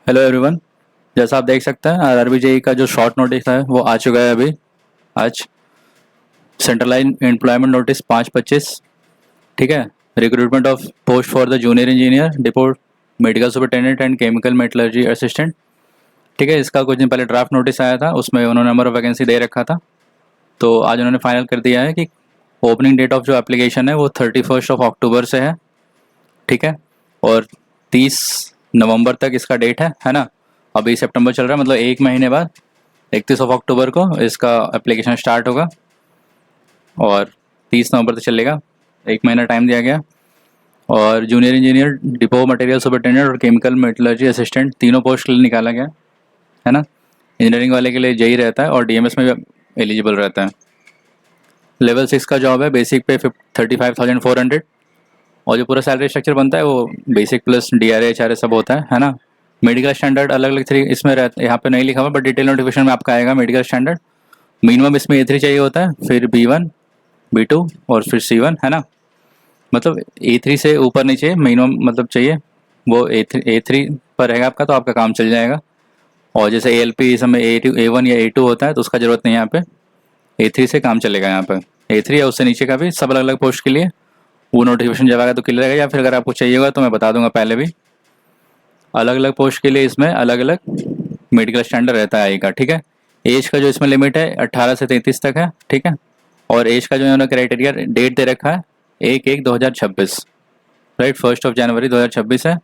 Hello everyone. जैसा आप देख सकते हैं आरआरबी जेई का जो शॉर्ट नोटिस है वो आ चुका है अभी आज। Centralise employment notice 5/25। ठीक है। Recruitment of post for the junior engineer depot medical superintendent and chemical metallurgy assistant. ठीक है। इसका कुछ दिन पहले ड्राफ्ट नोटिस आया था, उसमें उन्होंने नंबर ऑफ वैकेंसी दे रखा था। तो आज उन्होंने फाइनल कर दिया है कि ओपनिंग डेट ऑफ जो एप्लीकेशन है वो 31 अक्टूबर से है। ठीक है। और 30 नवंबर तक इसका डेट है ना। अभी सितंबर चल रहा है, मतलब एक महीने बाद 31 अक्टूबर को इसका एप्लीकेशन स्टार्ट होगा और 30 नवंबर तक चलेगा। एक महीना टाइम दिया गया। और junior engineer, depot material superintendent और केमिकल मेटलर्जी असिस्टेंट तीनों पोस्ट के लिए निकाला गया है ना। इंजीनियरिंग वाले के लिए जेई रहता है और डीएमएस में भी एलिजिबल रहता है। लेवल 6 का जॉब है, बेसिक पे 35,400 और जो पूरा सैलरी स्ट्रक्चर बनता है वो बेसिक प्लस डीआरए एचआरए सब होता है ना। मेडिकल स्टैंडर्ड अलग अलग तरीके इसमें रहता है, यहाँ पे नहीं लिखा हुआ बट डिटेल नोटिफिकेशन में आपका आएगा। मेडिकल स्टैंडर्ड मिनिमम इसमें A3 चाहिए होता है, फिर B1 B2 और फिर C1 है ना। मतलब A3 से ऊपर नहीं चाहिए, मिनिमम मतलब चाहिए वो A3 पर रहेगा आपका, तो आपका काम चल जाएगा। और जैसे ALP इस समय A1 या A2 होता है तो उसका ज़रूरत नहीं है यहाँ पे। A3 से काम चलेगा यहाँ पे। A3 या उससे नीचे का भी सब अलग अलग पोस्ट के लिए वो नोटिफिकेशन जब आएगा तो क्लियर रहेगा, या फिर अगर आपको चाहिए होगा तो मैं बता दूंगा पहले भी। अलग अलग पोस्ट के लिए इसमें अलग अलग मेडिकल स्टैंडर्ड रहता है का। ठीक है। एज का जो इसमें लिमिट है 18 से 33 तक है। ठीक है। और एज का जो इन्होंने क्राइटेरिया डेट दे रखा है 1/1/2026, राइट, 1 जनवरी 2026 है।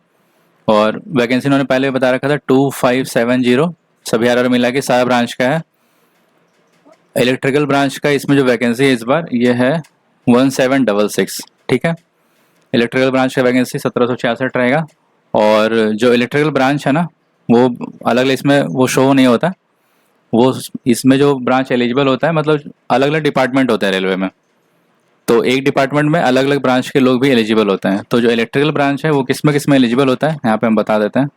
और वैकेंसी इन्होंने पहले बता रखा था 2570, सभी आर मिला के सारा ब्रांच का है। इलेक्ट्रिकल ब्रांच का इसमें जो वैकेंसी है इस बार ये है 1766। ठीक है। इलेक्ट्रिकल ब्रांच का वैकेंसी 1766 रहेगा। और जो इलेक्ट्रिकल ब्रांच है ना वो अलग अलग इसमें वो शो नहीं होता। वो इसमें जो ब्रांच एलिजिबल होता है, मतलब अलग अलग डिपार्टमेंट होते हैं रेलवे में, तो एक डिपार्टमेंट में अलग अलग ब्रांच के लोग भी एलिजिबल होते हैं। तो जो इलेक्ट्रिकल ब्रांच है वो किस में एलिजिबल होता है यहाँ पे हम बता देते हैं।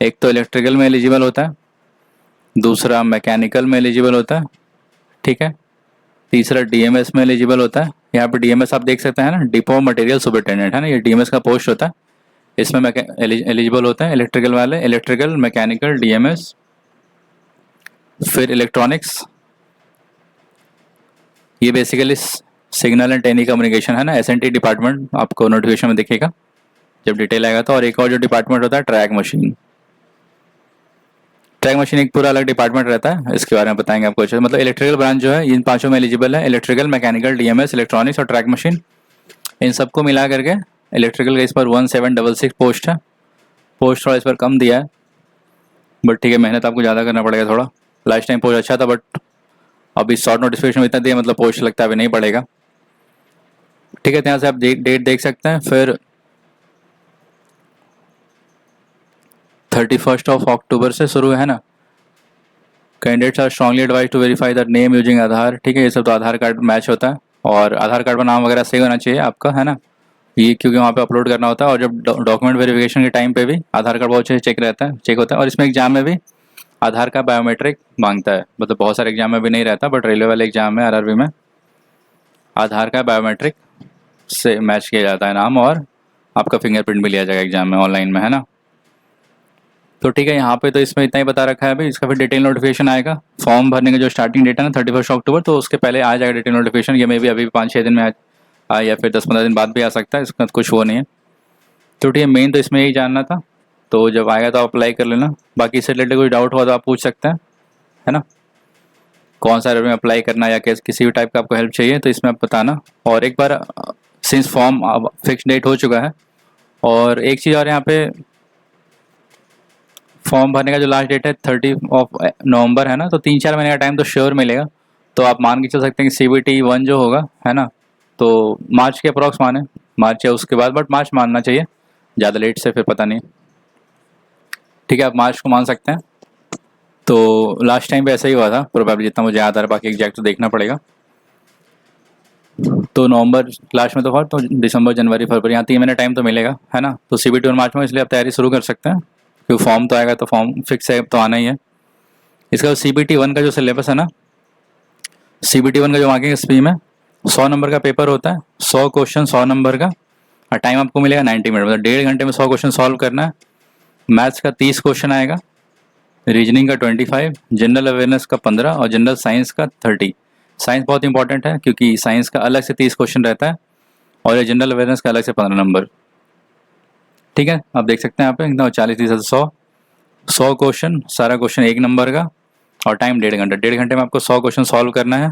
एक तो इलेक्ट्रिकल में एलिजिबल होता है, दूसरा मैकेनिकल में एलिजिबल होता है। ठीक है। तीसरा डीएमएस में एलिजिबल होता है। यहाँ पे डीएमएस आप देख सकते हैं ना, डिपो मटेरियल सुपरिटेंडेंट है ना, ये डीएमएस का पोस्ट होता है। इसमें एलिजिबल होते हैं इलेक्ट्रिकल वाले, इलेक्ट्रिकल, मैकेनिकल, डीएमएस, फिर इलेक्ट्रॉनिक्स। ये basically signal and telecommunication है ना, एसएनटी डिपार्टमेंट आपको नोटिफिकेशन में दिखेगा जब डिटेल आएगा तो। और एक और जो डिपार्टमेंट होता है ट्रैक मशीन। ट्रैक मशीन एक पूरा अलग डिपार्टमेंट रहता है, इसके बारे में बताएंगे आपको अच्छे से। मतलब इलेक्ट्रिकल ब्रांच जो है इन पांचों में एलिजिबल है, इलेक्ट्रिकल, मैकेनिकल, डीएमएस, इलेक्ट्रॉनिक्स और ट्रैक मशीन। इन सबको मिला करके इलेक्ट्रिकल का इस पर 1766 पोस्ट है। पोस्ट थोड़ा इस पर कम दिया है बट ठीक है, मेहनत आपको ज़्यादा करना पड़ेगा थोड़ा। लास्ट टाइम पोस्ट अच्छा था बट अभी शॉर्ट नोटिफिकेशन में इतना दिया, मतलब पोस्ट लगता है अभी नहीं पड़ेगा। ठीक है। तो यहाँ से आप डेट देख सकते हैं। फिर 31 अक्टूबर से शुरू है ना। Candidates are strongly advise to verify the name using Aadhaar. ठीक है। ये सब तो आधार कार्ड मैच होता है और आधार कार्ड पर नाम वगैरह सही होना चाहिए आपका, है ना। ये क्योंकि वहाँ पे अपलोड करना होता है और जब डॉक्यूमेंट वेरिफिकेशन के टाइम पे भी आधार कार्ड बहुत अच्छे से चेक होता है। और इसमें एग्जाम में भी आधार का बायोमेट्रिक मांगता है, मतलब बहुत सारे एग्जाम में भी नहीं रहता बट रेलवे वाले एग्जाम में आरआरबी में आधार का बायोमेट्रिक से मैच किया जाता है नाम, और आपका फिंगरप्रिंट भी लिया जाएगा एग्जाम में ऑनलाइन में, है ना। तो ठीक है, यहाँ पे तो इसमें इतना ही बता रखा है अभी। इसका फिर डिटेल नोटिफिकेशन आएगा। फॉर्म भरने का जो स्टार्टिंग डेट है ना 31 अक्टूबर, तो उसके पहले आ जाएगा डिटेल नोटिफिकेशन। ये मे भी अभी 5-6 दिन में आए या फिर 10-15 दिन बाद भी आ सकता है, इसका कुछ वो नहीं है। तो ठीक है, मेन तो इसमें यही जानना था। तो जब आएगा तो आप अप्लाई कर लेना। बाकी इससे रिलेटेड कोई डाउट हुआ तो आप पूछ सकते हैं, है ना। कौन सा में अप्लाई करना या किसी भी टाइप का आपको हेल्प चाहिए तो इसमें आप बताना। और एक बार सिंस फॉर्म फिक्स डेट हो चुका है, और एक चीज़ और यहाँ पे फॉर्म भरने का जो लास्ट डेट है 30 नवंबर है ना, तो 3-4 महीने का टाइम तो श्योर मिलेगा। तो आप मान के चल सकते हैं कि CBT 1 जो होगा, है ना, तो मार्च के अप्रॉक्स माने, मार्च या उसके बाद, बट मार्च मानना चाहिए, ज़्यादा लेट से फिर पता नहीं। ठीक है, आप मार्च को मान सकते हैं। तो लास्ट टाइम भी ऐसा ही हुआ था प्रोबेबली, जितना मुझे याद आ रहा, बाकी एग्जैक्ट तो देखना पड़ेगा। तो नवंबर लास्ट में तो तो दिसंबर, जनवरी, फरवरी, यहाँ 3 महीने टाइम तो मिलेगा, है ना। तो CBT 1 मार्च में, इसलिए आप तैयारी शुरू कर सकते हैं क्योंकि फॉर्म तो आएगा, तो फॉर्म फिक्स है तो आना ही है। इसका CBT 1 का जो सिलेबस है ना, CBT 1 का जो मार्किंग स्कीम है 100 नंबर का पेपर होता है, 100 क्वेश्चन 100 नंबर का, और टाइम आपको मिलेगा 90 मिनट, मतलब 1.5 घंटे में 100 क्वेश्चन सॉल्व करना है। मैथ्स का 30 क्वेश्चन आएगा, रीजनिंग का 25, जनरल अवेयरनेस का 15 और जनरल साइंस का 30। साइंस बहुत इंपॉर्टेंट है क्योंकि साइंस का अलग से 30 क्वेश्चन रहता है और ये जनरल अवेयरनेस का अलग से 15 नंबर। ठीक है, आप देख सकते हैं यहाँ पे एकदम 40 30 100 क्वेश्चन, सारा क्वेश्चन 1 नंबर का और टाइम 1.5 घंटा। 1.5 घंटे में आपको 100 क्वेश्चन सॉल्व करना है।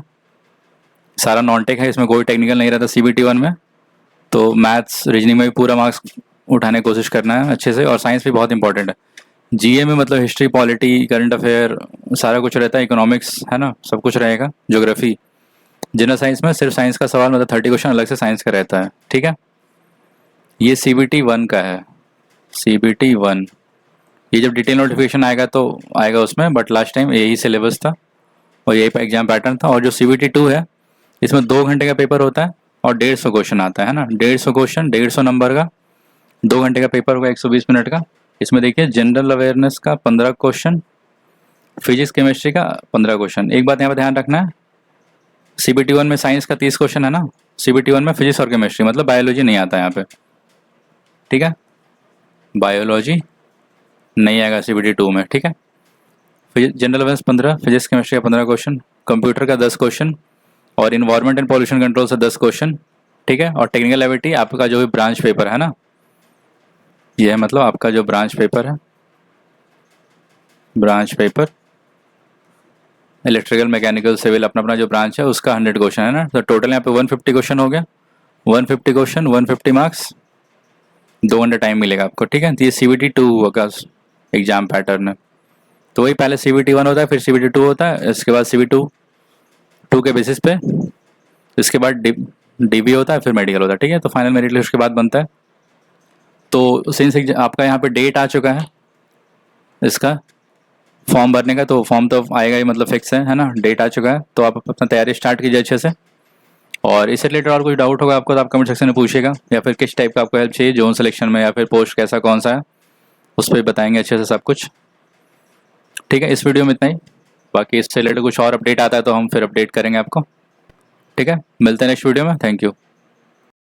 सारा नॉन टेक है, इसमें कोई टेक्निकल नहीं रहता CBT 1 में। तो मैथ्स रीजनिंग में भी पूरा मार्क्स उठाने की कोशिश करना है अच्छे से। और साइंस भी बहुत इंपॉर्टेंट है। GA में मतलब हिस्ट्री, पॉलिटी, करंट अफेयर सारा कुछ रहता है, इकोनॉमिक्स है ना, सब कुछ रहेगा, ज्योग्राफी। जनरल साइंस में सिर्फ साइंस का सवाल मतलब 30 क्वेश्चन अलग से साइंस का रहता है। ठीक है, ये CBT 1 का है, CBT 1। ये जब डिटेल नोटिफिकेशन आएगा तो आएगा उसमें, बट लास्ट टाइम यही सिलेबस था और यही एग्जाम पैटर्न था। और जो CBT 2 है इसमें 2 घंटे का पेपर होता है और 150 क्वेश्चन आता है ना, 150 क्वेश्चन 150 नंबर का, 2 घंटे का पेपर होगा, 120 मिनट का। इसमें देखिए जनरल अवेयरनेस का 15 क्वेश्चन, फिजिक्स केमिस्ट्री का 15 क्वेश्चन। एक बात यहाँ पर ध्यान रखना है, CBT 1 में साइंस का 30 क्वेश्चन है ना, CBT 1 में फिजिक्स और केमिस्ट्री मतलब बायोलॉजी नहीं आता है यहाँ पे। ठीक है, बायोलॉजी नहीं आएगा CBT 2 में। ठीक है, जनरल अवेयरनेस 15, फिजिक्स केमिस्ट्री का 15 क्वेश्चन, कंप्यूटर का 10 क्वेश्चन और इन्वायरमेंट एंड पॉल्यूशन कंट्रोल से 10 क्वेश्चन। ठीक है, और टेक्निकल एबिलिटी आपका जो भी ब्रांच पेपर है ना, ये है मतलब आपका जो ब्रांच पेपर है, branch paper electrical, mechanical, civil, अपना अपना जो ब्रांच है उसका 100 क्वेश्चन है ना। तो टोटल यहाँ पे 150 क्वेश्चन हो गया, 150 क्वेश्चन 150 मार्क्स, 2 घंटे टाइम मिलेगा आपको। ठीक है, तो ये CBT 2 का एग्जाम पैटर्न है। तो वही पहले CBT 1 होता है, फिर CBT 2 होता है, इसके बाद CBT 2 के बेसिस पे इसके बाद DB होता है, फिर मेडिकल होता है। ठीक है, तो फाइनल मेरिट लिस्ट के बाद बनता है। तो सिंस आपका यहाँ पे डेट आ चुका है इसका फॉर्म भरने का, तो फॉर्म तो आएगा ही मतलब फिक्स है ना, डेट आ चुका है। तो आप अपना तैयारी स्टार्ट कीजिए अच्छे से। और इससे रिलेटेड और कुछ डाउट होगा आपको तो आप कमेंट सेक्शन में पूछिएगा, या फिर किस टाइप का आपको हेल्प चाहिए, जोन सिलेक्शन में या फिर पोस्ट कैसा कौन सा है, उस पर बताएंगे अच्छे से सब कुछ। ठीक है, इस वीडियो में इतना ही। बाकी इससे रिलेटेड कुछ और अपडेट आता है तो हम फिर अपडेट करेंगे आपको। ठीक है, मिलते हैं नेक्स्ट वीडियो में। Thank you.